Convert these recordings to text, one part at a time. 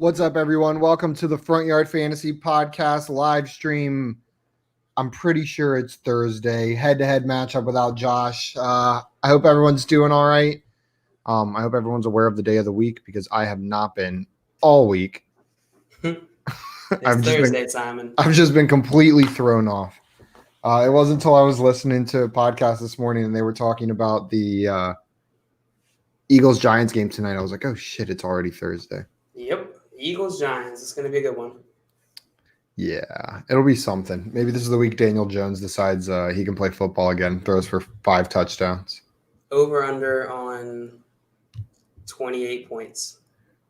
What's up, everyone? Welcome to the Front Yard Fantasy Podcast live stream. I'm pretty sure it's Thursday. Head-to-head matchup without Josh. I hope everyone's doing all right. I hope everyone's aware of the day of the week because I have not been all week. It's Thursday, Simon. I've just been completely thrown off. It wasn't until I was listening to a podcast this morning and they were talking about the Eagles-Giants game tonight. I was like, oh, shit, it's already Thursday. Yep. Eagles-Giants. It's going to be a good one. Yeah, it'll be something. Maybe this is the week Daniel Jones decides he can play football again, throws for 5 touchdowns. Over-under on 28 points.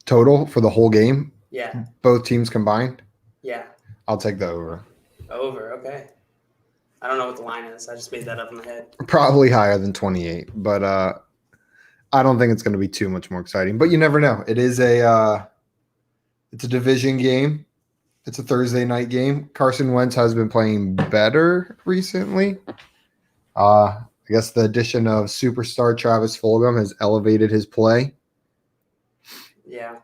Total for the whole game? Yeah. Both teams combined? Yeah. I'll take the over. Over, okay. I don't know what the line is. I just made that up in my head. Probably higher than 28, but I don't think it's going to be too much more exciting. But you never know. It is it's a division game. It's a Thursday night game. Carson Wentz has been playing better recently. I guess the addition of superstar Travis Fulgham has elevated his play. Yeah.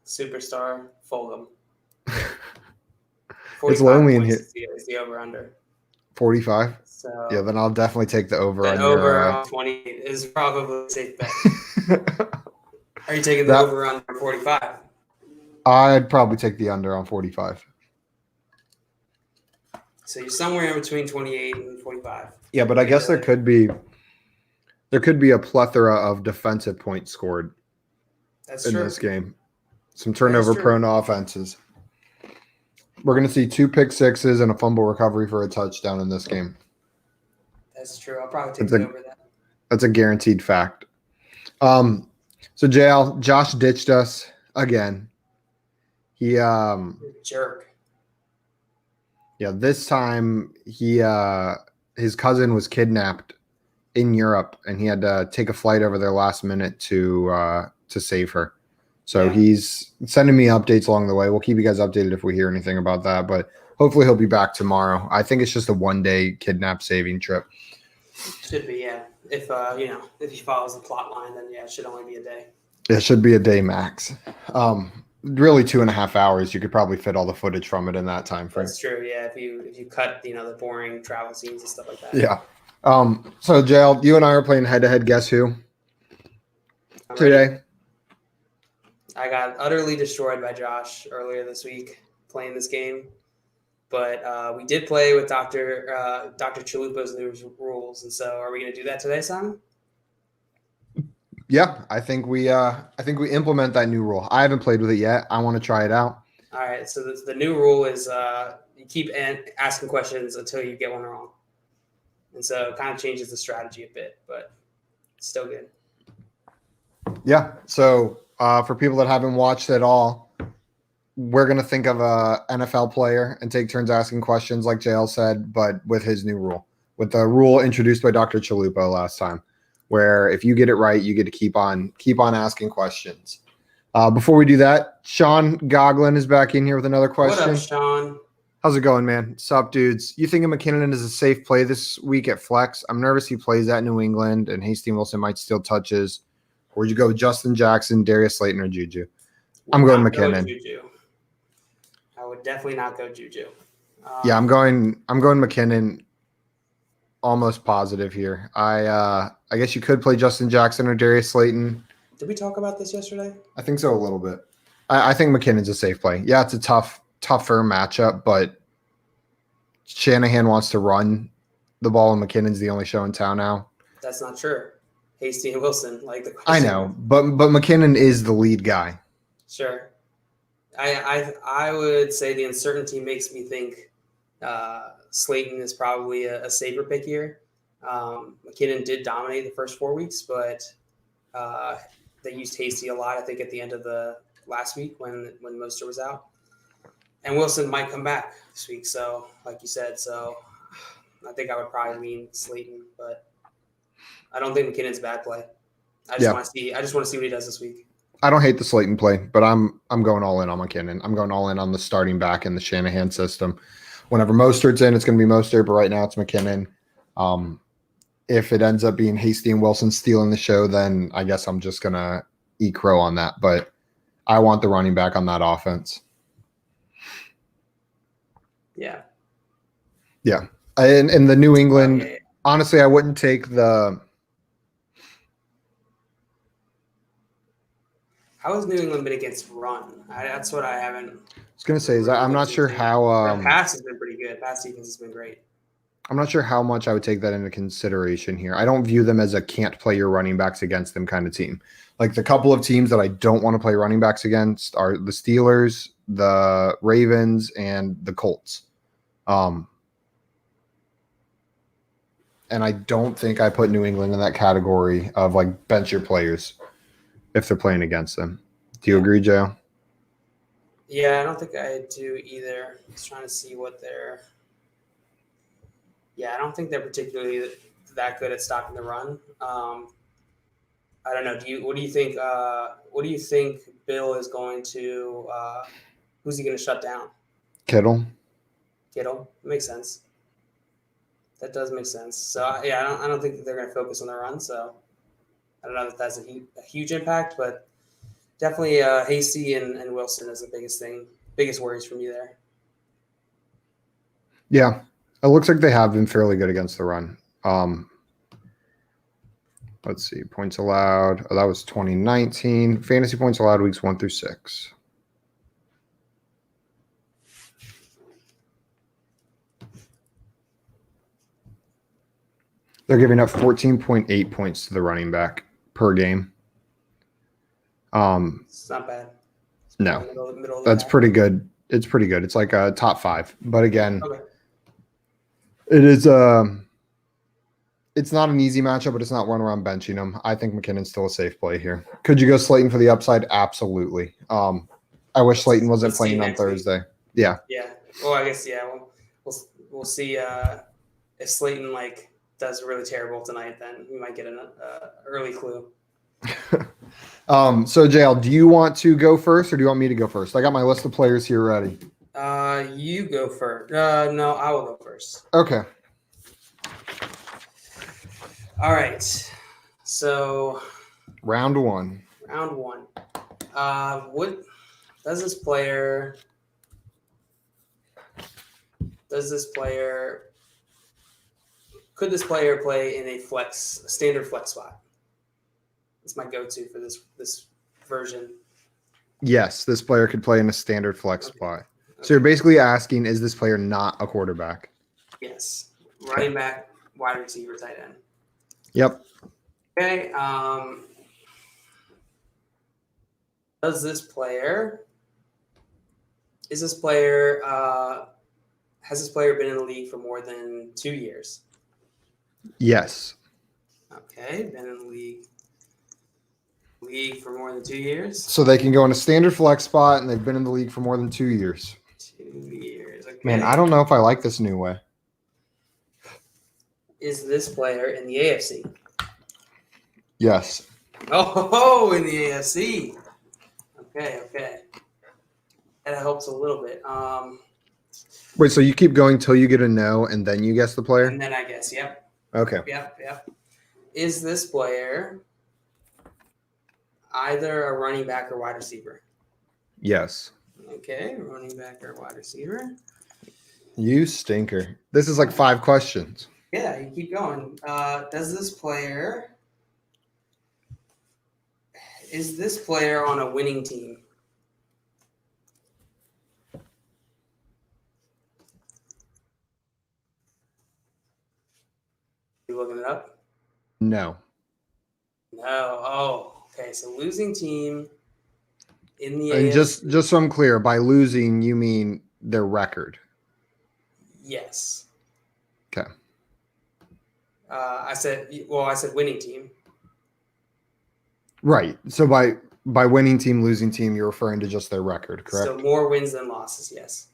Superstar Fulgham. It's lonely in here. Is the over-under. 45? So yeah, then I'll definitely take the over. On 20 is probably a safe bet. Are you taking the over on 45? I'd probably take the under on 45. So you're somewhere in between 28 and 45. Yeah, but I guess there could be a plethora of defensive points scored in this game. Some turnover-prone offenses. We're going to see 2 pick sixes and a fumble recovery for a touchdown in this game. That's true. I'll probably take the over that. That's a guaranteed fact. So JL, Josh ditched us again. He jerk. Yeah, this time his cousin was kidnapped in Europe and he had to take a flight over there last minute to save her. So he's sending me updates along the way. We'll keep you guys updated if we hear anything about that, but hopefully he'll be back tomorrow. I think it's just a one-day kidnap saving trip. Should be, yeah. If if he follows the plot line, then yeah, it should only be a day. It should be a day max. Really 2.5 hours. You could probably fit all the footage from it in that time frame. That's true, yeah. If you cut the boring travel scenes and stuff like that. Yeah. So JL, you and I are playing head-to-head Guess Who today. I got utterly destroyed by Josh earlier this week playing this game, but we did play with Dr. Chalupa's new rules, and so are we going to do that today, Simon? Yeah, I think we implement that new rule. I haven't played with it yet. I want to try it out. All right, so the new rule is you keep asking questions until you get one wrong, and so it kind of changes the strategy a bit, but it's still good. Yeah, so for people that haven't watched at all, we're going to think of a NFL player and take turns asking questions like JL said, but with his new rule, with the rule introduced by Dr. Chalupa last time, where if you get it right, you get to keep on asking questions. Before we do that, Sean Goglin is back in here with another question. What up, Sean? How's it going, man? Sup, dudes? You think McKinnon is a safe play this week at flex? I'm nervous he plays at New England and Hasty Wilson might steal touches. Or would you go with Justin Jackson, Darius Slayton, or Juju? I'm going McKinnon. I would definitely not go Juju. Yeah, I'm going McKinnon. Almost positive here. I guess you could play Justin Jackson or Darius Slayton. Did we talk about this yesterday? I think so a little bit. I think McKinnon's a safe play. Yeah, it's a tougher matchup, but Shanahan wants to run the ball, and McKinnon's the only show in town now. That's not true. Hasty and Wilson, like the question. I know, but McKinnon is the lead guy. Sure. I would say the uncertainty makes me think Slayton is probably a safer pick here. McKinnon did dominate the first 4 weeks, but they used Hasty a lot, I think, at the end of the last week when Mostert was out. And Wilson might come back this week, so like you said. So I think I would probably lean Slayton, but I don't think McKinnon's a bad play. I just want to see what he does this week. I don't hate the Slayton play, but I'm going all in on McKinnon. I'm going all in on the starting back in the Shanahan system. Whenever Mostert's in, it's going to be Mostert, but right now it's McKinnon. If it ends up being Hasty and Wilson stealing the show, then I guess I'm just going to eat crow on that. But I want the running back on that offense. Yeah. Yeah. And the New England, Yeah. honestly, I wouldn't take the. How has New England been against run? That's what I haven't. I was gonna say is really I'm not looked sure into. how. Their pass has been pretty good. Pass defense has been great. I'm not sure how much I would take that into consideration here. I don't view them as a can't play your running backs against them kind of team. Like the couple of teams that I don't want to play running backs against are the Steelers, the Ravens, and the Colts. And I don't think I put New England in that category of like bench your players if they're playing against them. Do you agree, Joe? Yeah, I don't think I do either. I was trying to see what they're. Yeah, I don't think they're particularly that good at stopping the run. I don't know. What do you think? What do you think Bill is going to? Who's he going to shut down? Kittle. Kittle. Makes sense. That does make sense. So I don't think they're going to focus on the run. So I don't know if that's a huge impact, but definitely Hasty and Wilson is the biggest worries for me there. Yeah, it looks like they have been fairly good against the run. Let's see, points allowed. Oh, that was 2019. Fantasy points allowed weeks 1 through 6. They're giving up 14.8 points to the running back per game. It's not bad. No, middle of the that's pack. pretty good. It's pretty good. It's like a top 5. But again, Okay. it is it's not an easy matchup, but it's not one where I'm benching him. I think McKinnon's still a safe play here. Could you go Slayton for the upside? Absolutely. I wish Slayton wasn't Let's see playing on next week. Thursday. Yeah. Yeah. Well, I guess we'll see if Slayton does really terrible tonight. Then we might get an early clue. So JL, do you want to go first or do you want me to go first? I got my list of players here ready. You go first. No, I will go first. Okay. All right. So Round 1. round 1. What does this player? Could this player play in a standard flex spot? It's my go-to for this version. Yes, this player could play in a standard flex spot. So you're basically asking, is this player not a quarterback? Yes. Running back, wide receiver, tight end. Yep. Okay. Has this player been in the league for more than 2 years? Yes. Okay, been in the league for more than 2 years. So they can go in a standard flex spot and they've been in the league for more than 2 years. 2 years. Okay. Man, I don't know if I like this new way. Is this player in the AFC? Yes. Oh, in the AFC. Okay. That helps a little bit. Wait, so you keep going till you get a no and then you guess the player? And then I guess, yep. Okay. Yep. Is this player either a running back or wide receiver? Yes. Okay, running back or wide receiver. You stinker. This is like 5 questions. Yeah, you keep going. Is this player on a winning team? You looking it up? No. No. Oh, okay. So losing team in the And AFC. just so I'm clear, by losing you mean their record. Yes. Okay. I said winning team. Right. So by winning team, losing team, you're referring to just their record, correct? So more wins than losses, yes.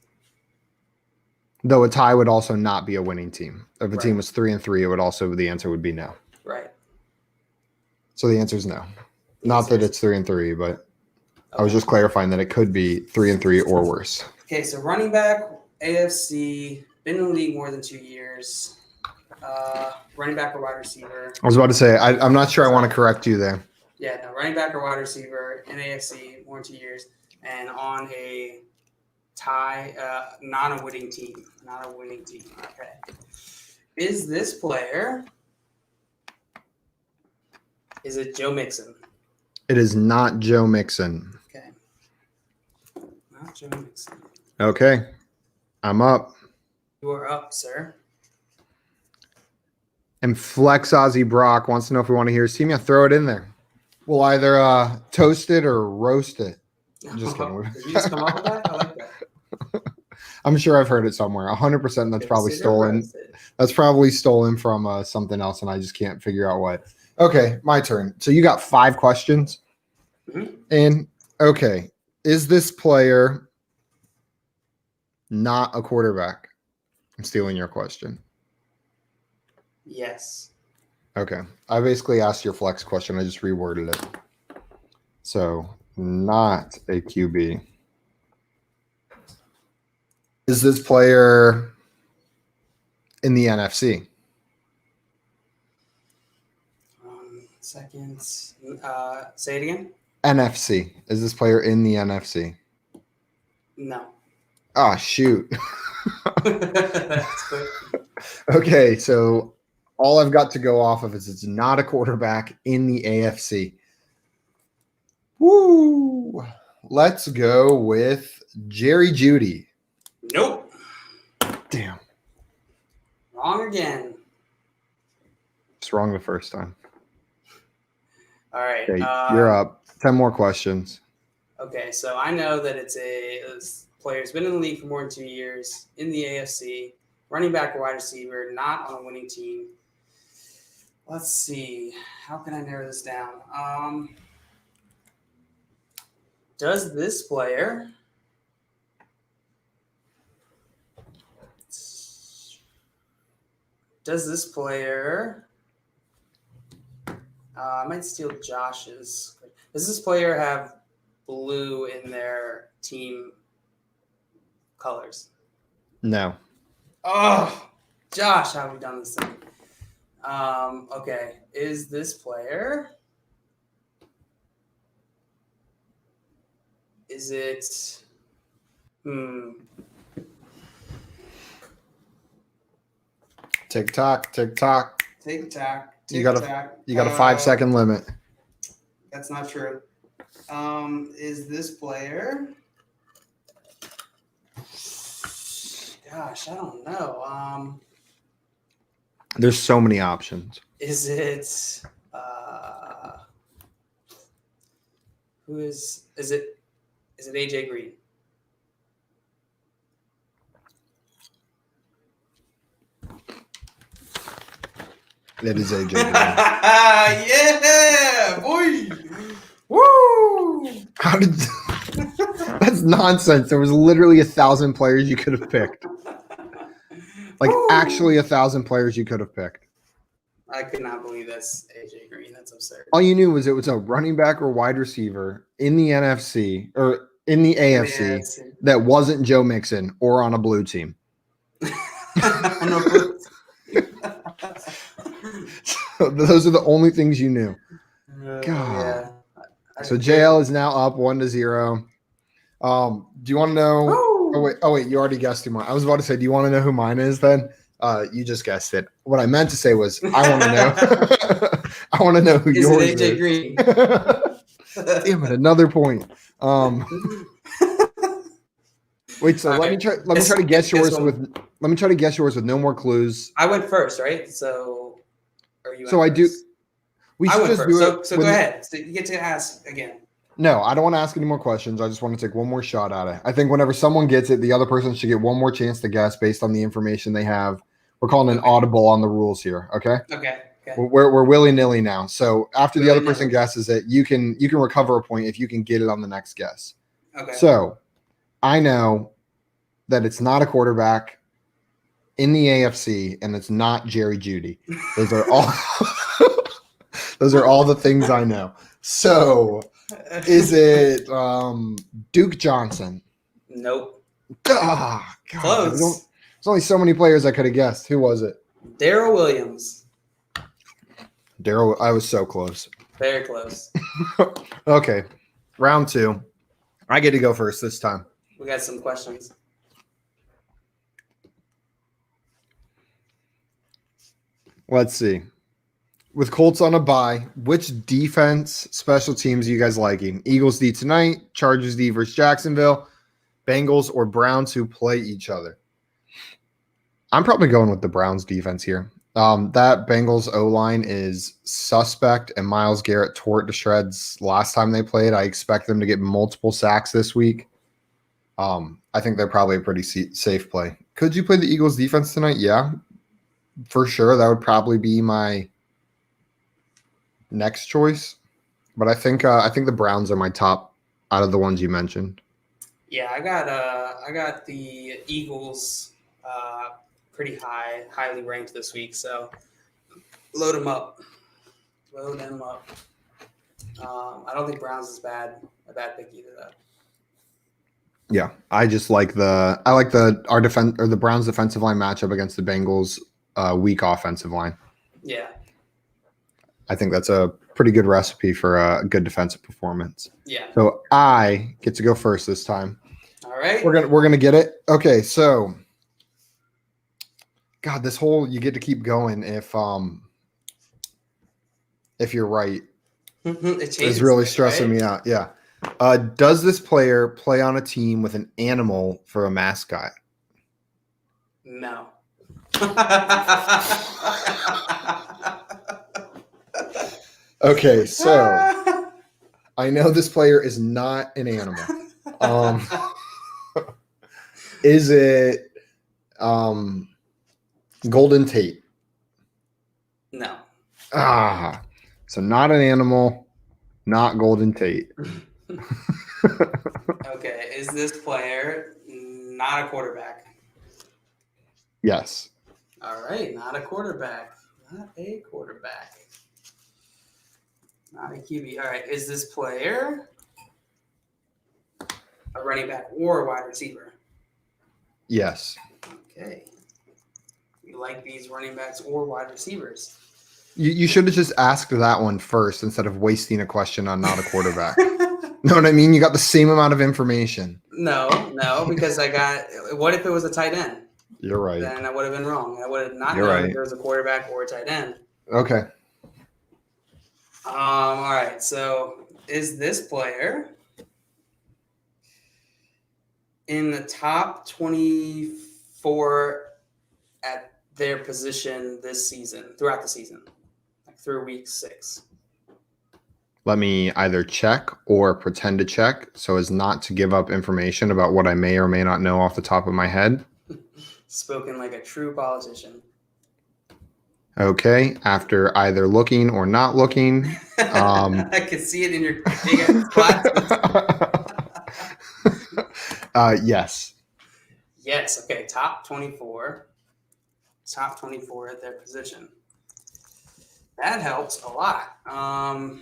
Though a tie would also not be a winning team. If a Right. team was 3-3, it would also the answer would be no. Right. So the answer is no. Not that it's 3-3, but I was just clarifying that it could be 3-3 or worse. Okay, so running back, AFC, been in the league more than 2 years. Running back or wide receiver. I was about to say, I'm not sure I want to correct you there. Yeah, no, running back or wide receiver in AFC more than 2 years, and on a tie, not a winning team. Not a winning team. Okay. Is this player? Is it Joe Mixon? It is not Joe Mixon. Okay. Not Joe Mixon. Okay. I'm up. You are up, sir. And Flex Ozzy Brock wants to know if we want to hear his team. Yeah, throw it in there. We'll either toast it or roast it. Just kidding. Did you just come up with that? I like that. I'm sure I've heard it somewhere. 100% that's probably Roasted or stolen. roasted? That's probably stolen from something else, and I just can't figure out what. Okay, my turn. So you got 5 questions. Mhm. And, okay, is this player not a quarterback? I'm stealing your question. Yes. Okay. I basically asked your flex question. I just reworded it. So, not a QB. Is this player in the NFC? Second. Say it again. NFC. Is this player in the NFC? No. Ah, shoot. That's quick. Okay, so all I've got to go off of is it's not a quarterback in the AFC. Woo! Let's go with Jerry Jeudy. Nope. Damn. Wrong again. It's wrong the first time. All right. Okay, you're up. 10 more questions. Okay, so I know that this player's been in the league for more than 2 years in the AFC, running back or wide receiver, not on a winning team. Let's see. How can I narrow this down? Does this player I might steal Josh's. Does this player have blue in their team colors? No. Oh, Josh, how have we done this thing? Okay. Is this player? Is it? Tick tock, tick tock. Tic tac. You got a 5-second limit. That's not true. Is this player? Gosh, I don't know. There's so many options. Is it? Who is? Is it? Is it AJ Green? It is AJ Green. Yeah, boy. Woo! How did that's nonsense? There was literally 1,000 players you could have picked. Like Woo! actually 1,000 players you could have picked. I could not believe that's AJ Green. That's absurd. All you knew was it was a running back or wide receiver in the NFC or in the AFC that wasn't Joe Mixon or on a blue team. Those are the only things you knew. God. Yeah. So JL is now up 1-0. Do you want to know? Oh wait, you already guessed who mine. I was about to say, do you want to know who mine is? Then you just guessed it. What I meant to say was, I want to know. I want to know who yours is. AJ Green? Damn it! Another point. Wait. So let me try to guess yours with. Let me try to guess yours with no more clues. I went first, right? So, or you? So I do. We I should went just first. do it. So go ahead. So you get to ask again. No, I don't want to ask any more questions. I just want to take one more shot at it. I think whenever someone gets it, the other person should get one more chance to guess based on the information they have. We're calling an audible on the rules here. Okay. Okay. We're willy-nilly now. So after the other person Willy-nilly. guesses it, you can recover a point if you can get it on the next guess. Okay. So I know that it's not a quarterback in the AFC and it's not Jerry Jeudy. Those are all those are all the things I know. So is it Duke Johnson? Nope. Ah, God, Close. There's only so many players I could have guessed. Who was it? Daryl Williams. Daryl. I was so close. Very close. Okay. Round 2. I get to go first this time. We got some questions. Let's see. With Colts on a bye, which defense special teams are you guys liking? Eagles D tonight, Chargers D versus Jacksonville, Bengals or Browns who play each other? I'm probably going with the Browns defense here. That Bengals O-line is suspect, and Myles Garrett tore it to shreds last time they played. I expect them to get multiple sacks this week. I think they're probably a pretty safe play. Could you play the Eagles defense tonight? Yeah, for sure. That would probably be my next choice. But I think the Browns are my top out of the ones you mentioned. Yeah, I got the Eagles pretty highly ranked this week. So load them up. Load them up. I don't think Browns is a bad pick either though. Yeah, I just like our the Browns defensive line matchup against the Bengals weak offensive line. Yeah. I think that's a pretty good recipe for a good defensive performance. Yeah. So I get to go first this time. All right. We're gonna get it. Okay, so God, this whole you get to keep going if you're right. It's really stressing me out. Yeah. Does this player play on a team with an animal for a mascot? No. Okay, so I know this player is not an animal. Is it Golden Tate? No. So not an animal, not Golden Tate. Okay, is this player not a quarterback? Yes. All right, not a quarterback. Not a quarterback. Not a QB. All right, is this player a running back or a wide receiver? Yes. Okay. You like these running backs or wide receivers? You should have just asked that one first instead of wasting a question on not a quarterback. Know what I mean? You got the same amount of information. No, because I got. What if it was a tight end? You're right. Then I would have been wrong. I would have not You're known right. if there was a quarterback or a tight end. Okay. All right. So, is this player in the top 24 at their position this season, throughout the season, like through week 6? Let me either check or pretend to check so as not to give up information about what I may or may not know off the top of my head. Spoken like a true politician. Okay. After either looking or not looking. I can see it in your big glasses. Yes. Yes. Okay. Top 24. Top 24 at their position. That helps a lot. A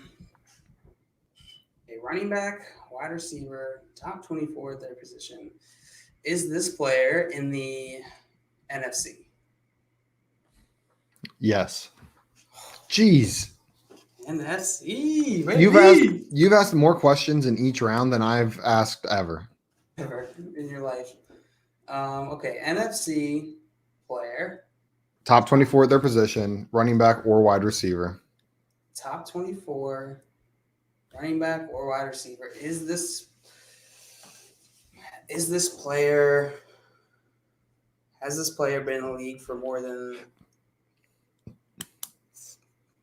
running back, wide receiver, top 24 at their position. Is this player in the NFC? Yes. Jeez. NFC. Baby. You've asked more questions in each round than I've asked ever in your life. Okay, NFC player. Top 24 at their position, running back or wide receiver. Top 24, running back or wide receiver. Is this player? Has this player been in the league for more than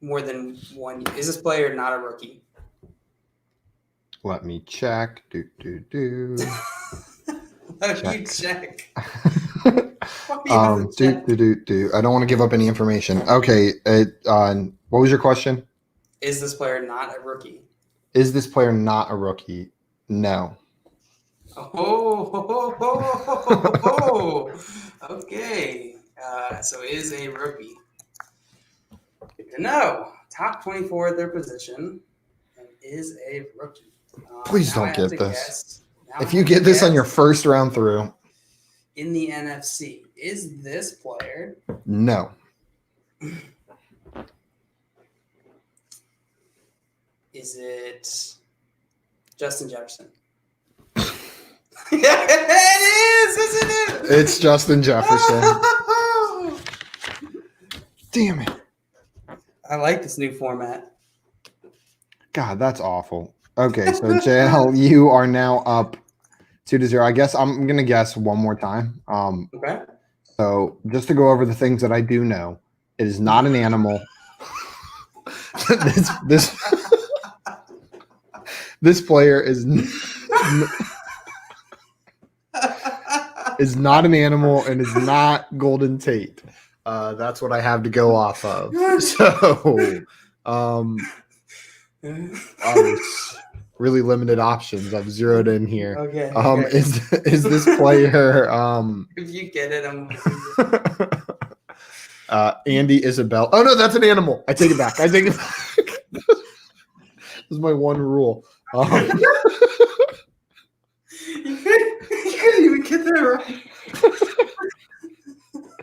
1 year? Is this player not a rookie? Let me check. Let me check. I don't want to give up any information. Okay. What was your question? Is this player not a rookie? Is this player not a rookie? No. Okay. So is a rookie. Good to know. Top 24 at their position and is a rookie. Please don't get this. If you get this on your first round through. In the NFC, is this player? No. Is it Justin Jefferson? Yeah, it is, isn't it? It's Justin Jefferson. Damn it. I like this new format. God, that's awful. Okay, so JL, you are now up 2-0. I guess I'm gonna guess one more time. Okay. So just to go over the things that I do know, it is not an animal. this this player is not an animal and is not Golden Tate. That's what I have to go off of. So, really limited options. I've zeroed in here. Okay. Is this player If you get it, I'm. Andy Isabel? Oh no, that's an animal. I take it back. This is my one rule. You couldn't even get that right.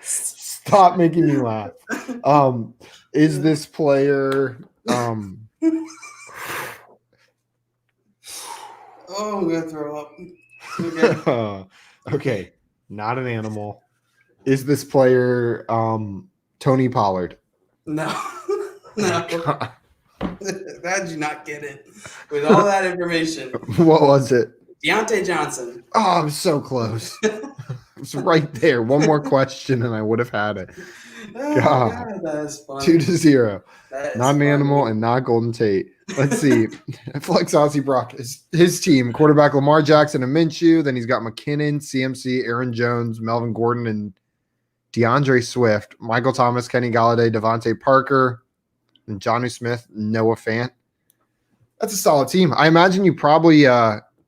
Stop making me laugh. Is this player Oh, I'm gonna throw up. Okay. okay, not an animal. Is this player Tony Pollard? No. No. How'd you not get it? With all that information. What was it? Deontay Johnson. Oh, I'm so close. It's right there. One more question and I would have had it. Oh, God. that is funny. 2-0. That is Not an funny. animal and not Golden Tate. Let's see. Flex Aussie Brock is his team. Quarterback Lamar Jackson and Minshew. Then he's got McKinnon, CMC, Aaron Jones, Melvin Gordon, and DeAndre Swift. Michael Thomas, Kenny Galladay, Devontae Parker, and Jonnu Smith, Noah Fant. That's a solid team. I imagine you probably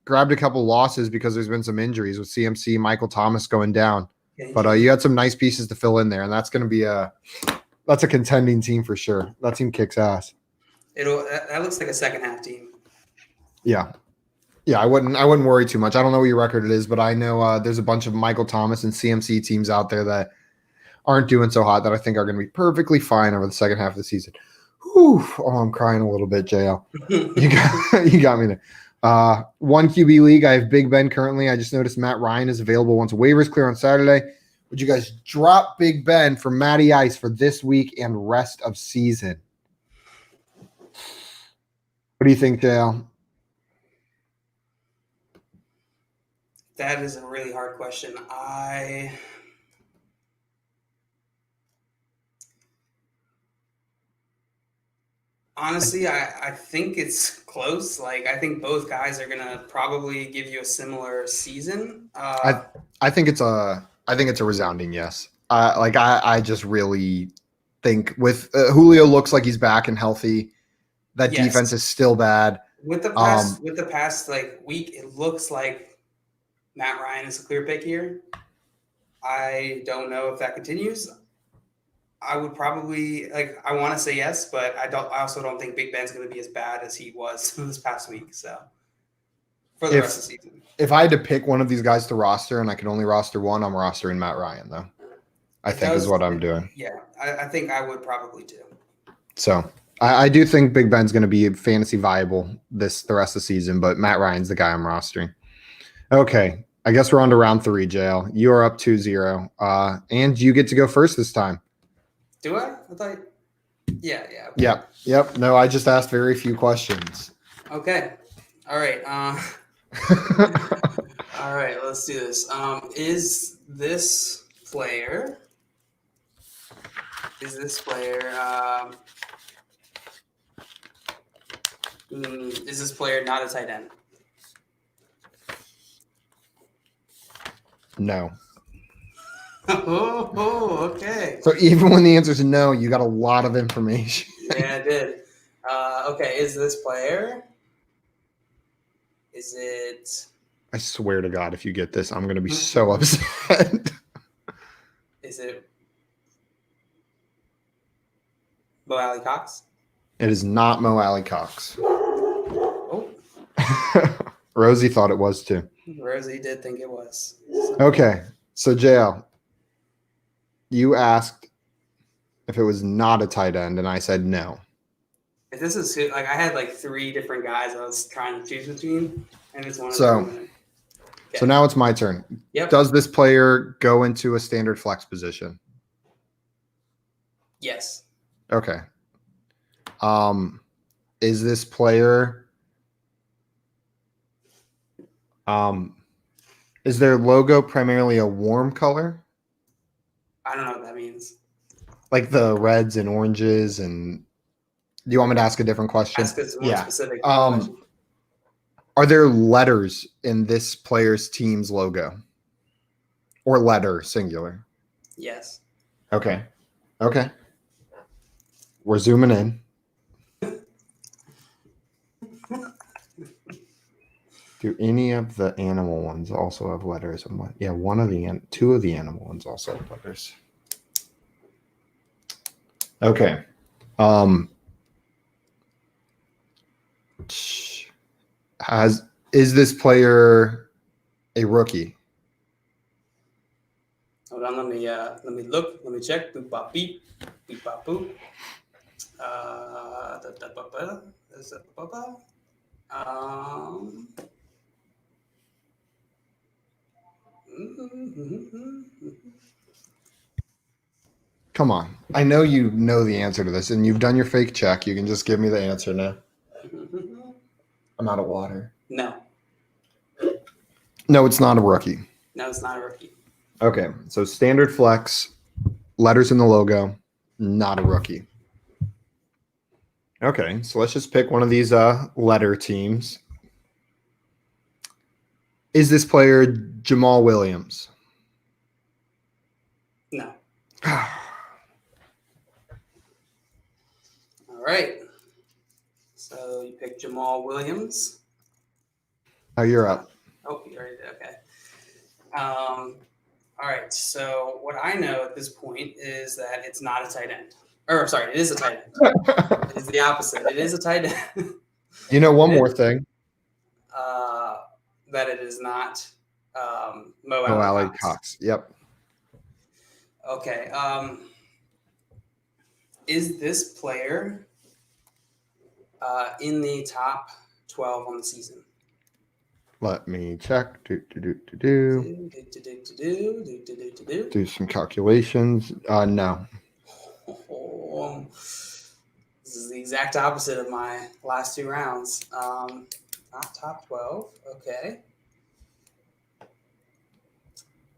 grabbed a couple losses because there's been some injuries with CMC, Michael Thomas going down. Okay. But you had some nice pieces to fill in there, and that's going to be that's a contending team for sure. That team kicks ass. That looks like a second half team. Yeah. Yeah, I wouldn't worry too much. I don't know what your record it is, but I know there's a bunch of Michael Thomas and CMC teams out there that aren't doing so hot that I think are going to be perfectly fine over the second half of the season. Whew. Oh, I'm crying a little bit, JL. You got me there. One QB league. I have Big Ben currently. I just noticed Matt Ryan is available once waivers clear on Saturday. Would you guys drop Big Ben for Matty Ice for this week and rest of season? What do you think, JL? That is a really hard question. Honestly, I think it's close. Like, I think both guys are gonna probably give you a similar season. I think it's a resounding yes. I just really think with Julio looks like he's back and healthy. That Yes. defense is still bad. With the past like week, it looks like Matt Ryan is a clear pick here. I don't know if that continues. I would probably I want to say yes, but I also don't think Big Ben's going to be as bad as he was this past week. So for the rest of the season, If I had to pick one of these guys to roster and I could only roster one, I'm rostering Matt Ryan though. I think is what I'm doing. Yeah, I think I would probably too. So I do think Big Ben's going to be fantasy viable the rest of the season, but Matt Ryan's the guy I'm rostering. Okay, I guess we're on to round 3, JL. You are up 2-0, and you get to go first this time. Do I? I thought. Yeah. Okay. Yep. No, I just asked very few questions. Okay. All right. All right. Let's do this. Is this player? Is this player not a tight end? No. Okay. So even when the answer is no, you got a lot of information. Yeah, I did. Okay, is this player? Is it? I swear to God, if you get this, I'm going to be so upset. Is it Mo Alley Cox? It is not Mo Alley Cox. Oh, Rosie thought it was too. Rosie did think it was. Okay, so JL, you asked if it was not a tight end, and I said no. If this is like I had like 3 different guys I was trying to choose between, and it's one of So- them. So now it's my turn. Yep. Does this player go into a standard flex position? Yes. Okay. Is this player is their logo primarily a warm color? I don't know what that means. Like the reds and oranges and do you want me to ask a different question? Ask us more Yeah. specific. Are there letters in this player's team's logo? Or letter singular? Yes. Okay. Okay. We're zooming in. Do any of the animal ones also have letters? Yeah, two of the animal ones also have letters. Okay. Is this player a rookie? Hold on, let me look. Let me check. Boop bop beep. Beep bop boop. Is it Come on. I know you know the answer to this and you've done your fake check. You can just give me the answer now. I'm out of water. No. No, it's not a rookie. No, it's not a rookie. Okay. So standard flex, letters in the logo, not a rookie. Okay. So let's just pick one of these letter teams. Is this player Jamal Williams? No. All right. So you picked Jamal Williams. Oh, you're up. Oh, you already did. Okay. All right. So what I know at this point is that it's not a tight end. Or sorry, it is a tight end. It is the opposite. It is a tight end. You know, one more thing. That it is not Mo Oh, Alley Alley Cox. Yep. Okay. Is this player in the top 12 on the season? Let me check. Do some calculations. No. This is the exact opposite of my last 2 rounds. Not top 12. Okay.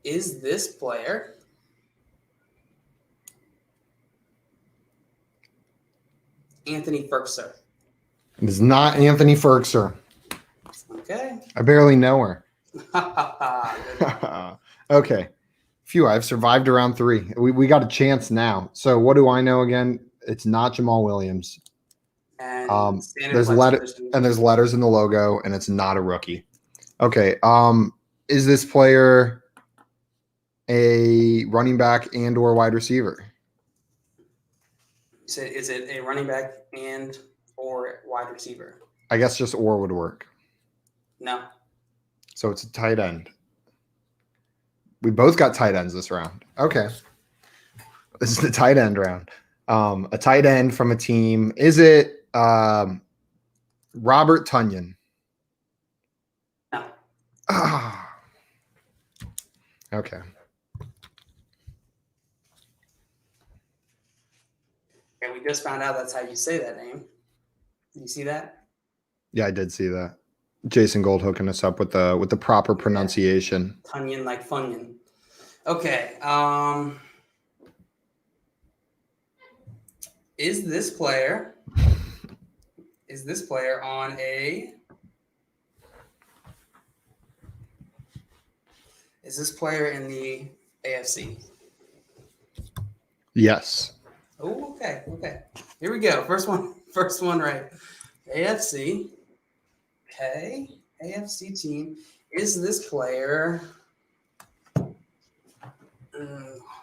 Is this player Anthony Ferguson? It is not Anthony Ferguson. Okay. I barely know her. Good. Okay. Phew, I've survived around 3. We got a chance now. So what do I know again? It's not Jamal Williams. And There's letters in the logo, and it's not a rookie. Okay. Is this player a running back and or wide receiver? So is it a running back and or wide receiver? I guess just or would work. No. So it's a tight end. We both got tight ends this round. Okay. This is the tight end round. A tight end from a team. Is it Robert Tonyan? No. Okay. Okay, we just found out that's how you say that name. You see that? Yeah, I did see that. Jason Gold hooking us up with the proper pronunciation. Tunyon like Funyun. Okay. Is this player on a Is this player in the AFC? Yes. Oh, okay. Okay. Here we go. First one right. AFC. Okay. AFC team. Is this player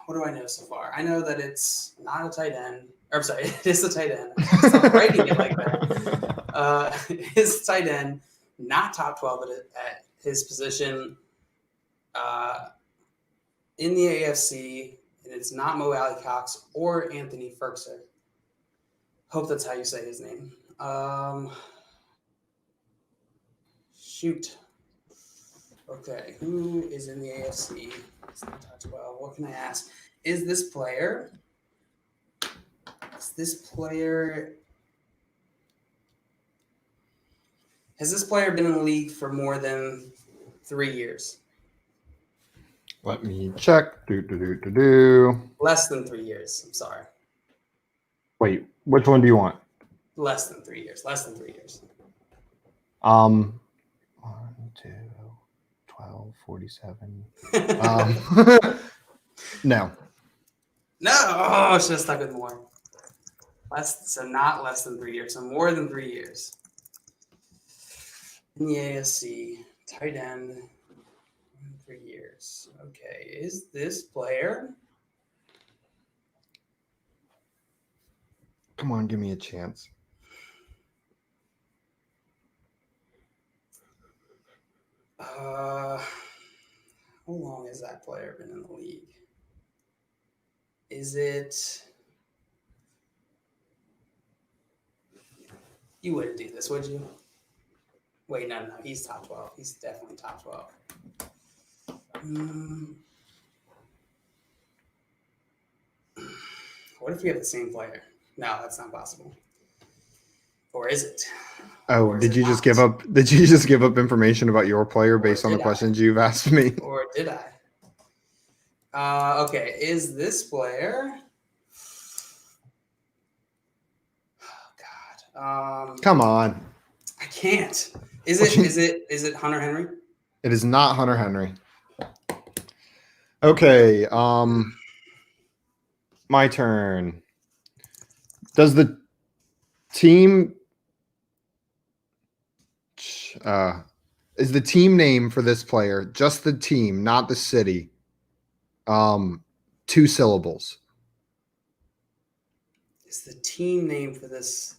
what do I know so far? I know that it's not a tight end. Or, I'm sorry, it is a tight end. Stop writing it like that. It is a tight end, not top 12 at his position in the AFC, and it's not Mo Alley Cox or Anthony Ferguson. Hope that's how you say his name. Shoot. Okay, who is in the AFC? It's not top 12. What can I ask? Is this player? Has this player been in the league for more than 3 years? Let me check. Do. Less than 3 years. I'm sorry. Wait, which one do you want? Less than 3 years. Less than 3 years. 1, 2, 12, 47. No. No. Oh, I should have stuck with more. So not less than 3 years. So more than 3 years. In the ASC, tight end, 3 years. Okay, is this player? Come on, give me a chance. How long has that player been in the league? Is it? You wouldn't do this, would you? Wait, no. He's top 12. He's definitely top 12. What if we have the same player? No, that's not possible. Or is it? Oh, did you just give up? Did you just give up information about your player based on the questions you've asked me? Or did I? Okay, is this player? Oh God. Come on. I can't. Is it Hunter Henry? It is not Hunter Henry. Okay. My turn. Does the team is the team name for this player just the team, not the city? 2 syllables. Is the team name for this?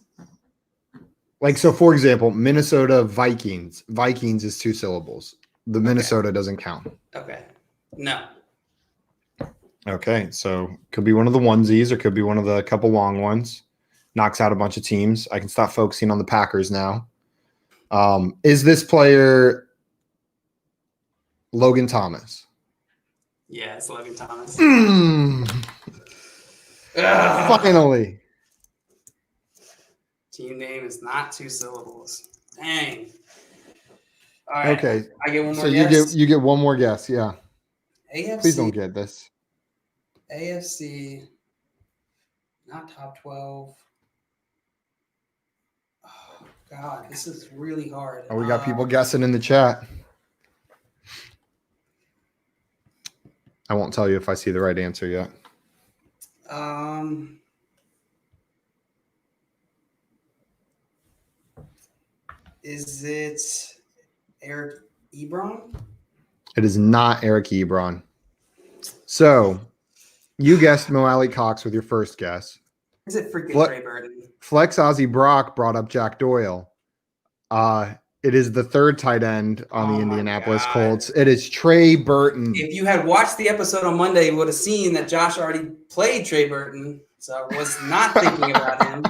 Like, so for example, Minnesota Vikings. Vikings is 2 syllables. The Minnesota doesn't count. Okay. No. Okay, so could be one of the onesies or could be one of the couple long ones. Knocks out a bunch of teams. I can stop focusing on the Packers now. Is this player Logan Thomas? Yeah, it's Logan Thomas. Finally. Team name is not 2 syllables. Dang. All right. Okay. I get one more So guess. you get one more guess, yeah. AFC. Please don't get this. AFC, not top 12. Oh, God, this is really hard. Oh, we got people guessing in the chat. I won't tell you if I see the right answer yet. Is it Eric Ebron? It is not Eric Ebron. So you guessed Mo Alley Cox with your first guess. Is it freaking Trey Burton? Flex Ozzy Brock brought up Jack Doyle. It is the 3rd tight end on the Indianapolis Colts. It is Trey Burton. If you had watched the episode on Monday, you would have seen that Josh already played Trey Burton. So I was not thinking about him.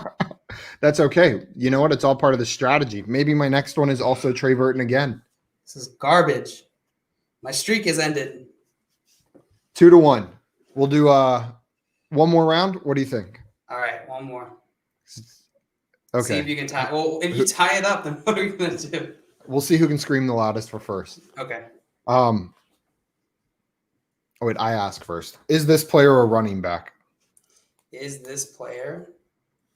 That's okay. You know what? It's all part of the strategy. Maybe my next one is also Trey Burton again. This is garbage. My streak has ended. 2-1. We'll do one more round. What do you think? All right, one more. Okay. See if you can tie. Well, if you tie it up, then what are we gonna do? We'll see who can scream the loudest for first. Okay. Oh wait, I ask first. Is this player a running back? Is this player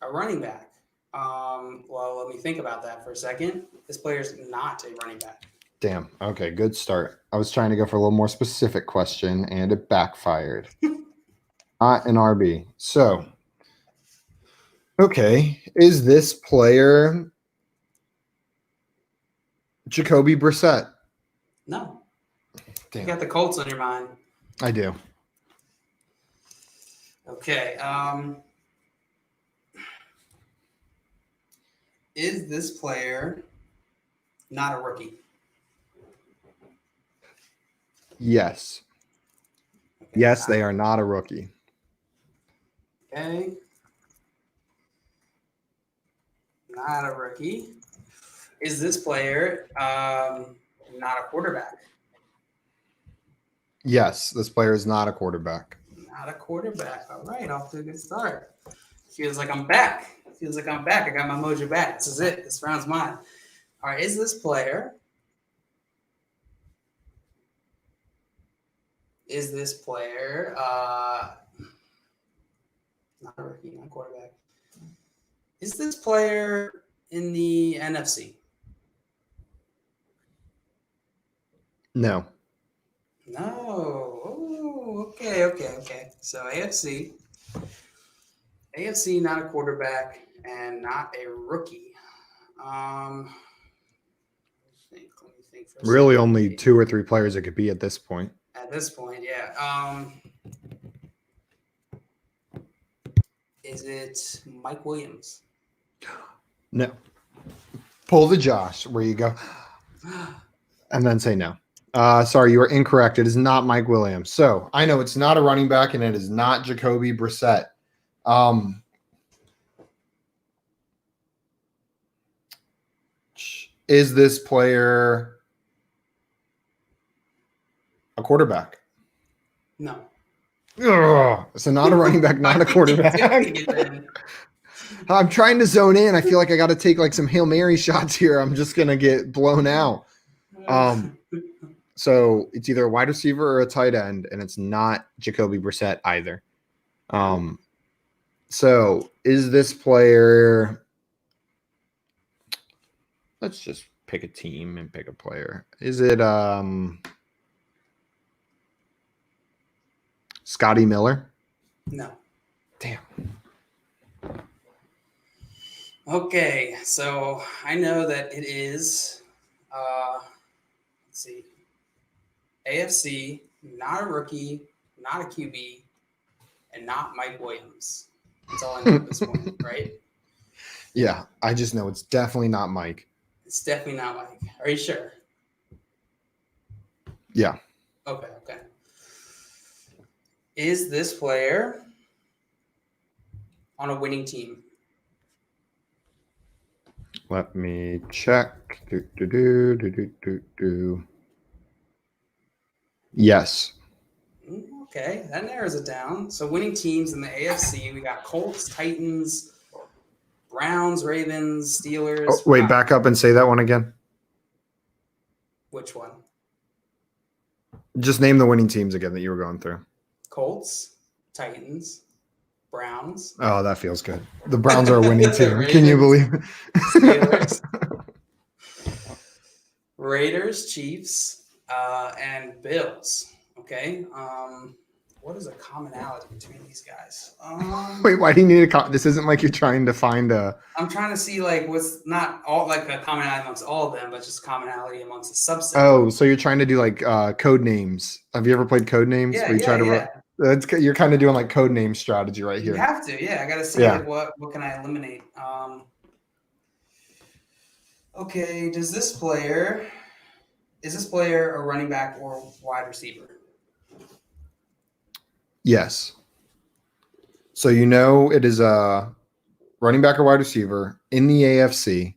a running back? Well, let me think about that for a second. This player's not a running back. Damn. Okay, good start. I was trying to go for a little more specific question, and it backfired. Not an RB. So, okay, is this player Jacoby Brissett? No. Damn. You got the Colts on your mind. I do. Okay. Is this player not a rookie? Yes. Okay. Yes, they are not a rookie. Okay. Not a rookie. Is this player not a quarterback? Yes, this player is not a quarterback. Not a quarterback. All right, off to a good start. Feels like I'm back. Feels like I'm back. I got my mojo back. This is it. This round's mine. All right, is this player? Not a rookie, not a quarterback. Is this player in the NFC? No. No. Oh, okay. So AFC, not a quarterback and not a rookie. Let me think for a Really second. only 2 or 3 players it could be at this point. At this point, yeah. Is it Mike Williams? No. Pull the Josh where you go. And then say no. Sorry, you are incorrect. It is not Mike Williams. So I know it's not a running back and it is not Jacoby Brissett. Is this player a quarterback? No. Ugh. So not a running back, not a quarterback. I'm trying to zone in. I feel like I got to take like some Hail Mary shots here. I'm just going to get blown out. So it's either a wide receiver or a tight end, and it's not Jacoby Brissett either. So is this player? Let's just pick a team and pick a player. Is it Scotty Miller? No. Damn. Okay, so I know that it is. Let's see. AFC, not a rookie, not a QB, and not Mike Williams. That's all I know at this point, right? Yeah, I just know it's definitely not Mike. It's definitely not Mike. Are you sure? Yeah. Okay. Is this player on a winning team? Let me check. Yes. Okay, that narrows it down. So winning teams in the AFC, we got Colts, Titans, Browns, Ravens, Steelers. Oh, wait, back up and say that one again. Which one? Just name the winning teams again that you were going through. Colts, Titans, Browns. Oh, that feels good. The Browns are a winning team. Can you believe it? Steelers, Raiders, Chiefs, and Bills. Okay. What is a commonality between these guys? Wait, why do you need a this isn't like you're trying to find a I'm trying to see like what's not all like a commonality amongst all of them, but just commonality amongst the subset. Oh, so you're trying to do like code names. Have you ever played code names? Yeah, where you try to you're kind of doing like code name strategy right here. You have to, yeah. I gotta see like what can I eliminate. Okay, is this player a running back or wide receiver? Yes. So you know it is a running back or wide receiver in the AFC.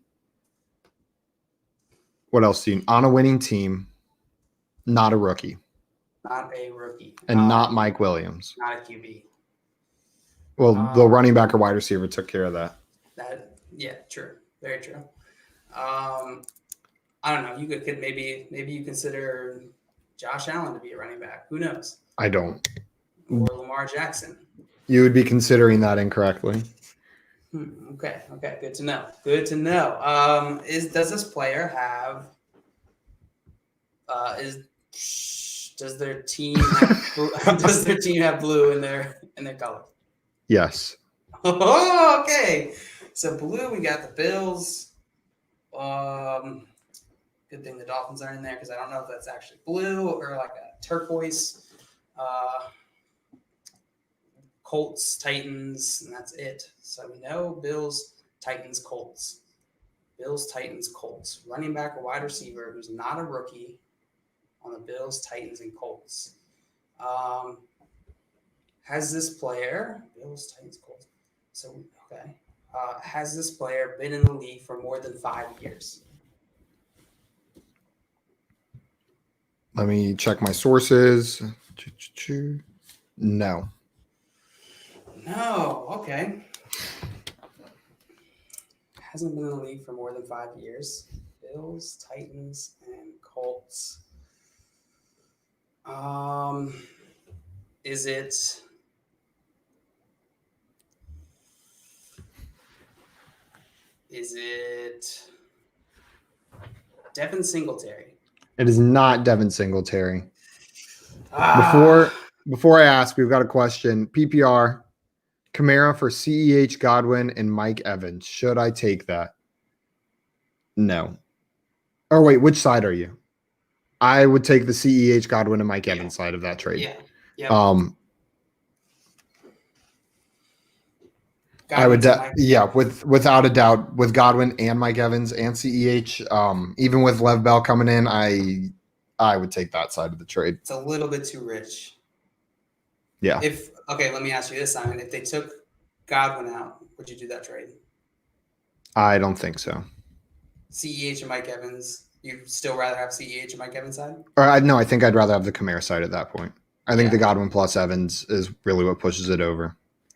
What else do you on a winning team? Not a rookie. Not a rookie. And not Mike Williams. Not a QB. Well, the running back or wide receiver took care of that. Yeah, true. Very true. I don't know. You could maybe you consider Josh Allen to be a running back. Who knows? I don't. Or Lamar Jackson. You would be considering that incorrectly. Okay. Good to know. Does this player have? Does their team have blue in their color? Yes. Oh, okay. So blue, we got the Bills. Good thing the Dolphins are in there because I don't know if that's actually blue or like a turquoise. Colts, Titans, and that's it. So we know Bills, Titans, Colts. Bills, Titans, Colts. Running back or wide receiver who's not a rookie on the Bills, Titans, and Colts. Has this player Bills, Titans, Colts? So okay. Has this player been in the league for more than 5 years? Let me check my sources. No. No. Okay. Hasn't been in the league for more than 5 years. Bills, Titans, and Colts. Is it? Is it Devin Singletary? It is not Devin Singletary. Ah, Before I ask, we've got a question. PPR, Kamara for CEH, Godwin, and Mike Evans. Should I take that? No. Or wait, which side are you? I would take the CEH, Godwin, and Mike Yeah. Evans side of that trade. yeah, yeah. I would, without a doubt, with Godwin and Mike Evans and CEH, even with Lev Bell coming in, I would take that side of the trade. It's a little bit too rich. Yeah. Let me ask you this, Simon. If they took Godwin out, would you do that trade? I don't think so. CEH and Mike Evans. You'd still rather have CEH and Mike Evans side? Or no, I think I'd rather have the Kamara side at that point. I think Yeah. the Godwin plus Evans is really what pushes it over.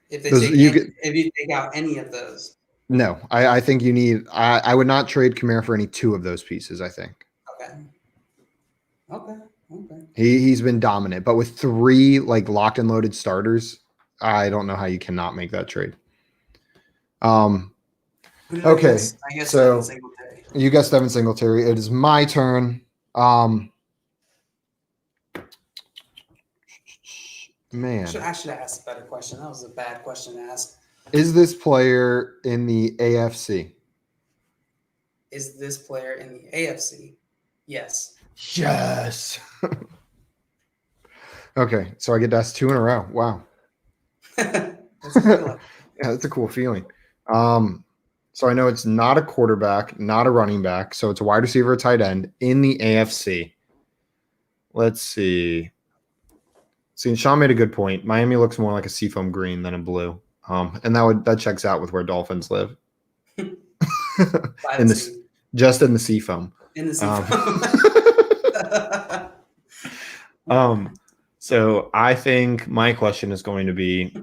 If Those- you if you take out any of those, No, I think you need. I would not trade Kamara for any two of those pieces. I think okay. he's been dominant, but with three like locked and loaded starters, I don't know how you cannot make that trade. Who did Okay, I guess so- Devin Singletary. You guessed Devin Singletary. It is my turn. Man, I should have asked a better question. That was a bad question to ask. is this player in the AFC? Is this player in the AFC? Yes. Yes. Okay, so I get to ask two in a row. Wow. That's a good one. Yeah, that's a cool feeling. So I know it's not a quarterback, not a running back. So it's a wide receiver, tight end in the AFC. Let's see. See, Sean made a good point. Miami looks more like a seafoam green than a blue. And that checks out with where Dolphins live. By In the the sea. just in the seafoam. In the sea. So I think my question is going to be,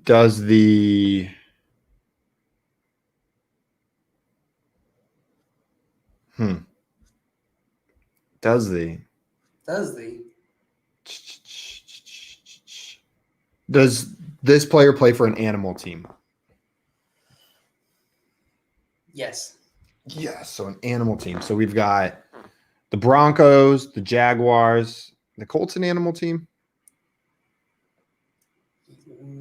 does the does this player play for an animal team? Yes. Yes, so an animal team. So we've got the Broncos, the Jaguars, the Colts, an animal team.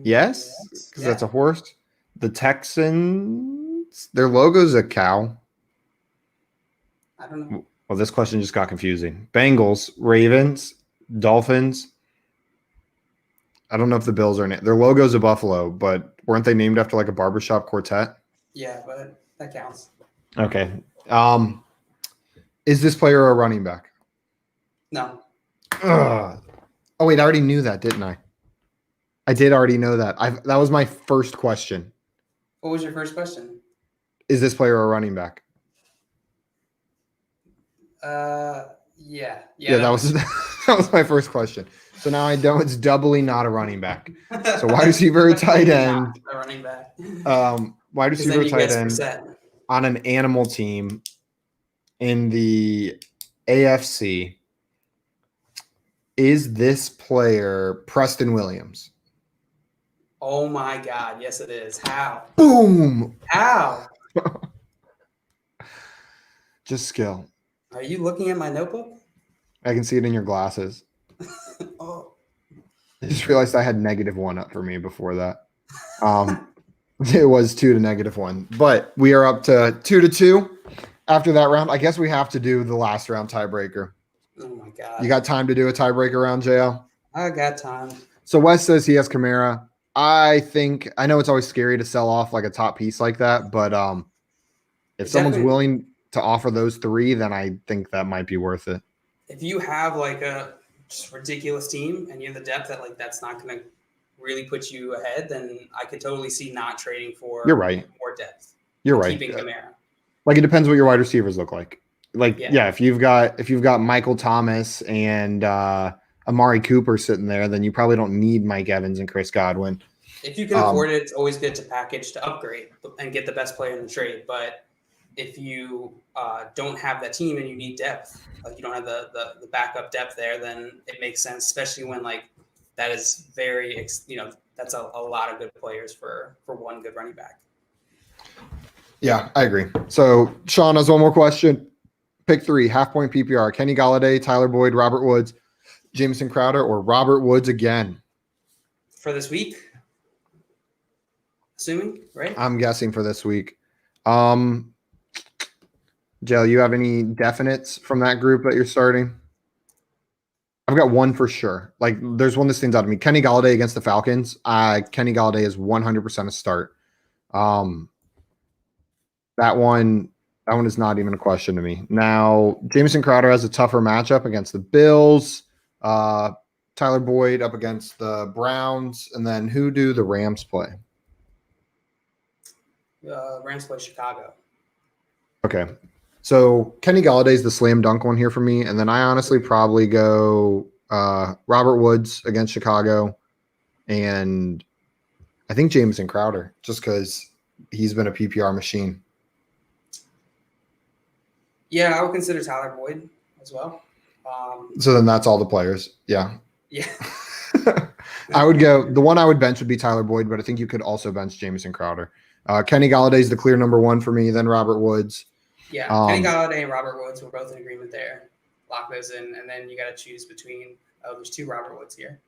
Yes, because that's a horse. The Texans, their logo's a cow. I don't know. Well, this question just got confusing. Bengals, Ravens, Dolphins. I don't know if the Bills are in it. Their logo's a buffalo, but weren't they named after like a barbershop quartet? Yeah, but that counts. Okay. Is this player a running back? No. Ugh. Oh wait, I already knew that, didn't I? I did already know that. That was my first question. What was your first question? Is this player a running back? Yeah. Yeah, that was that was my first question. So now I know it's doubly not a running back. So wide receiver, tight end. Not a running back. Wide Because then receiver, you tight guess end percent. on an animal team in the AFC. Is this player Preston Williams? Oh my God! Yes, it is. How? Boom! How? Just skill. Are you looking at my notebook? I can see it in your glasses. Oh. I just realized I had -1 up for me before that. It was 2 to -1, but we are up to 2-2 after that round. I guess we have to do the last round tiebreaker. Oh my God! You got time to do a tiebreaker round, JL? I got time. So Wes says he has Kamara. I know it's always scary to sell off like a top piece like that, but if someone's Definitely. willing to offer those three, then I think that might be worth it. If you have like a just ridiculous team and you have the depth that like that's not going to really put you ahead, then I could totally see not trading for You're right. more depth. You're and right. Keeping Kamara. Like, it depends what your wide receivers look like. Like, Yeah. yeah, if you've got Michael Thomas and Amari Cooper sitting there, then you probably don't need Mike Evans and Chris Godwin. If you can afford it, it's always good to package to upgrade and get the best player in the trade. But if you don't have that team and you need depth, like you don't have the backup depth there, then it makes sense, especially when like that is very, that's a lot of good players for one good running back. Yeah, I agree. So Sean has one more question. Pick 3, half-point PPR. Kenny Golladay, Tyler Boyd, Robert Woods, Jamison Crowder, or Robert Woods again? For this week? Assuming, right? I'm guessing for this week. Jill, you have any definites from that group that you're starting? I've got one for sure. Like, there's one that stands out to me. Kenny Golladay against the Falcons. Kenny Golladay is 100% a start. That one is not even a question to me. Now, Jamison Crowder has a tougher matchup against the Bills. Tyler Boyd up against the Browns. And then who do the Rams play? Rams play Chicago. Okay. So Kenny Galladay is the slam dunk one here for me. And then I honestly probably go Robert Woods against Chicago. And I think Jamison Crowder, just because he's been a PPR machine. Yeah, I would consider Tyler Boyd as well. So then that's all the players. Yeah. Yeah. I would go, the one I would bench would be Tyler Boyd, but I think you could also bench Jamison Crowder. Kenny Galladay is the clear number 1 for me, then Robert Woods. Yeah, Kenny Galladay and Robert Woods, we're both in agreement there. Lock those in, and then you got to choose between, there's 2 Robert Woods here.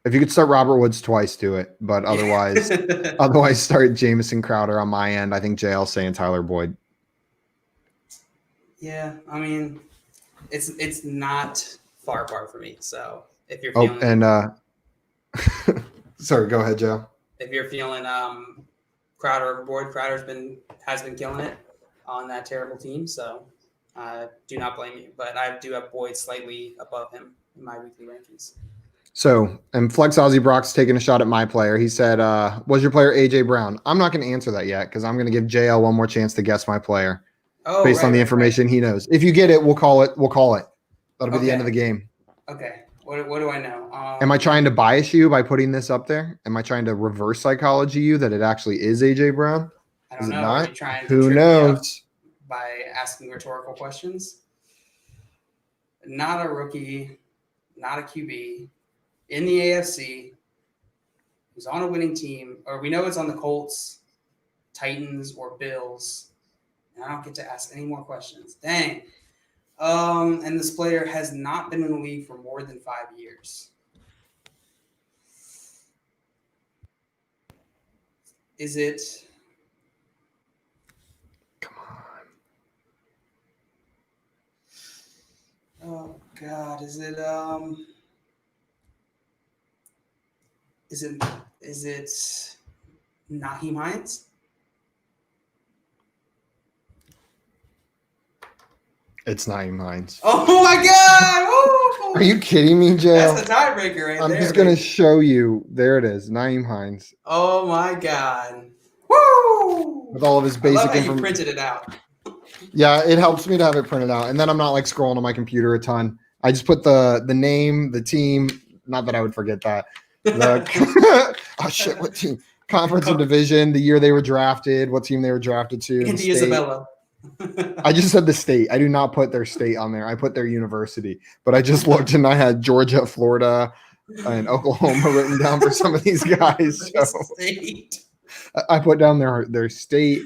If you could start Robert Woods twice, do it. But otherwise, otherwise start Jamison Crowder on my end. I think JL saying Tyler Boyd. Yeah, I mean, it's not far apart for me. So if you're feeling, sorry, go ahead, Joe. If you're feeling Crowder overboard, has been killing it on that terrible team. So do not blame you. But I do have Boyd slightly above him in my weekly rankings. So, and Flex Aussie Brock's taking a shot at my player. He said, was your player AJ Brown? I'm not going to answer that yet because I'm going to give JL one more chance to guess my player based on the information he knows. If you get it, we'll call it. That'll be the end of the game. Okay. What do I know? Am I trying to bias you by putting this up there? Am I trying to reverse psychology you that it actually is AJ Brown? I don't know. Are you trying to Who knows? By asking rhetorical questions? Not a rookie, not a QB. In the AFC, who's on a winning team, or we know it's on the Colts, Titans, or Bills. And I don't get to ask any more questions. Dang. And this player has not been in the league for more than 5 years. Is it? Come on. Oh God, is it? Is it Nyheim Hines? It's Nyheim Hines. Oh my God! Woo! Are you kidding me, Jay? That's the tiebreaker right there. I'm just going to show you. There it is. Nyheim Hines. Oh my God. Woo! With all of his basic information. You printed it out. Yeah, it helps me to have it printed out. And then I'm not like scrolling on my computer a ton. I just put the name, the team. Not that I would forget that. Oh shit! What team? Conference or division? The year they were drafted? What team they were drafted to? Andy Isabella. I just said the state. I do not put their state on there. I put their university. But I just looked and I had Georgia, Florida, and Oklahoma written down for some of these guys. So I put down their state.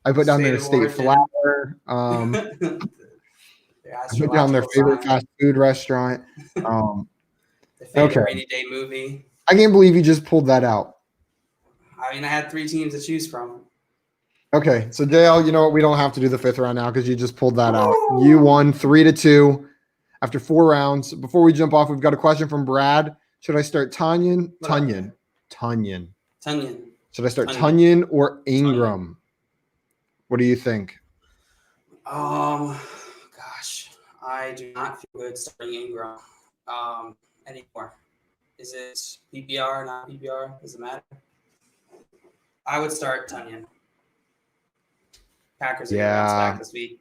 I put down their state flower. I put down their favorite fast food restaurant. The favorite rainy day movie. I can't believe you just pulled that out. I mean, I had 3 teams to choose from. Okay, so Dale, you know what? We don't have to do the 5th round now because you just pulled that out. You won 3-2 after 4 rounds. Before we jump off, we've got a question from Brad. Should I start Tunyon? Should I start Tunyon or Ingram? What do you think? Gosh, I do not feel good starting Ingram anymore. Is it PPR, not PPR? Does it matter? I would start Tunyon. Packers are going to bounce back this week.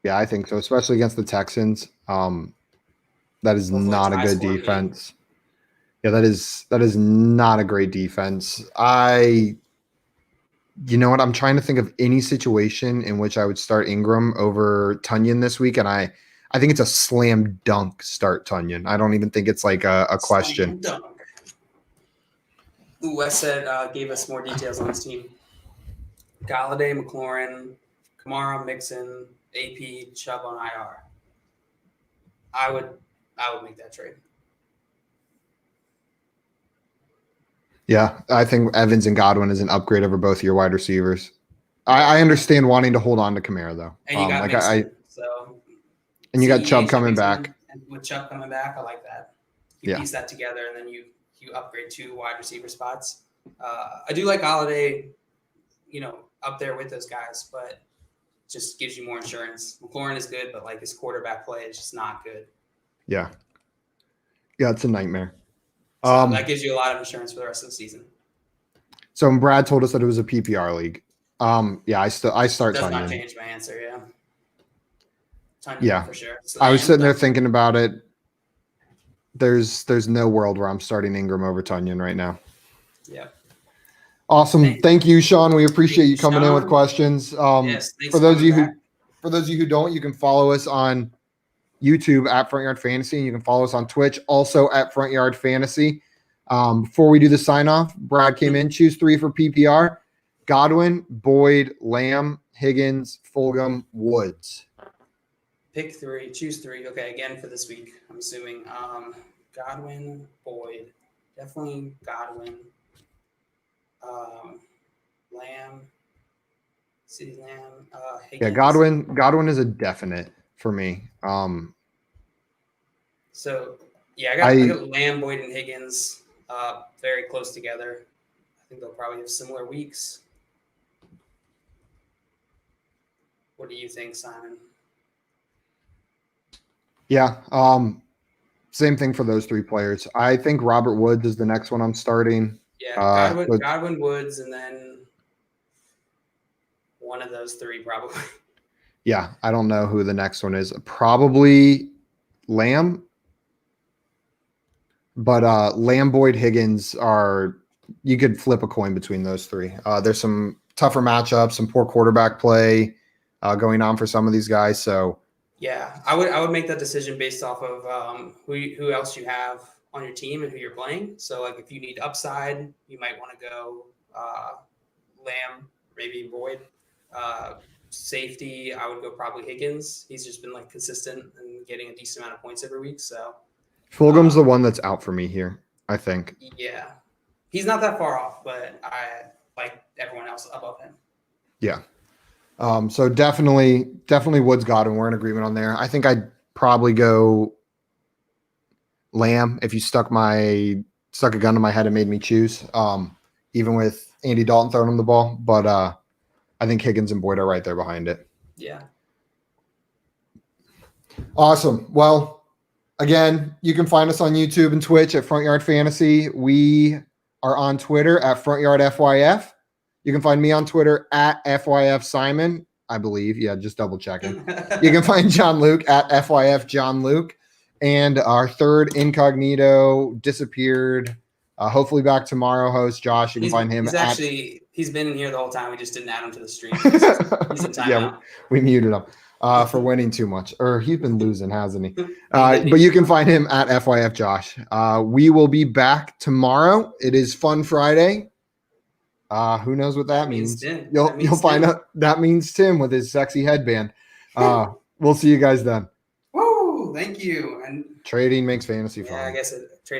Yeah, I think so, especially against the Texans. That is Hopefully not a it's good high-scoring defense. Yeah, that is not a great defense. You know what? I'm trying to think of any situation in which I would start Ingram over Tunyon this week, and I think it's a slam dunk start Tunyon. I don't even think it's like a question. Slam dunk. Wes said gave us more details on his team. Galladay, McLaurin, Kamara, Mixon, AP, Chubb on IR. I would make that trade. Yeah, I think Evans and Godwin is an upgrade over both your wide receivers. I understand wanting to hold on to Kamara though. And you got Mixon, so and you got Chubb coming back. And with Chubb coming back, I like that. You piece that together, and then you upgrade 2 wide receiver spots. I do like Galladay, up there with those guys, but just gives you more insurance. McLaurin is good, but like his quarterback play is just not good. Yeah, it's a nightmare. So that gives you a lot of insurance for the rest of the season. So Brad told us that it was a PPR league. Yeah, I start. Does Tunyon. not change my answer. Yeah. Tunyon, yeah, for sure. I was sitting there thinking about it. There's no world where I'm starting Ingram over Tunyon right now. Yeah. Awesome. Thank you, Sean. We appreciate you coming in with questions. Yes, for those of you who don't, you can follow us on YouTube at Front Yard Fantasy, and you can follow us on Twitch also at Front Yard Fantasy. Before we do the sign off, Brad came in. Choose 3 for PPR: Godwin, Boyd, Lamb, Higgins, Fulgham, Woods. Pick 3. Choose 3. Okay, again for this week. I'm assuming Godwin, Boyd, definitely Godwin. Lamb, CeeDee Lamb, Higgins. Yeah, Godwin is a definite for me. So yeah, I got Lamb, Boyd, and Higgins very close together. I think they'll probably have similar weeks. What do you think, Simon? Yeah, same thing for those 3 players. I think Robert Woods is the next one I'm starting. Yeah, Godwin, Woods, and then one of those 3 probably. Yeah, I don't know who the next one is. Probably Lamb. But Lamb, Boyd, Higgins you could flip a coin between those 3. There's some tougher matchups, some poor quarterback play going on for some of these guys. So yeah, I would make that decision based off of who else you have on your team and who you're playing. So like if you need upside, you might want to go Lamb, maybe Boyd. Safety, I would go probably Higgins. He's just been like consistent and getting a decent amount of points every week. So Fulgham's the one that's out for me here, I think. Yeah, he's not that far off, but I like everyone else above him. Yeah. So definitely Woods, Godwin. We're in agreement on there. I think I'd probably go Lamb if you stuck a gun to my head and made me choose. Even with Andy Dalton throwing him the ball, but I think Higgins and Boyd are right there behind it. Yeah. Awesome. Well, again, you can find us on YouTube and Twitch at Front Yard Fantasy. We are on Twitter at Front Yard FYF. You can find me on Twitter at FYF Simon, I believe. Yeah, just double checking. You can find John Luke at FYF John Luke. And our third incognito disappeared. Hopefully back tomorrow, host Josh. You can find him. He's been in here the whole time. We just didn't add him to the stream. He's in timeout. Yeah, we muted him for winning too much. Or he's been losing, hasn't he? But you can find him at FYF Josh. We will be back tomorrow. It is Fun Friday. Who knows what that means? You'll find out. That means Tim with his sexy headband. We'll see you guys then. Woo! Thank you. And trading makes fantasy fun. Yeah, I guess it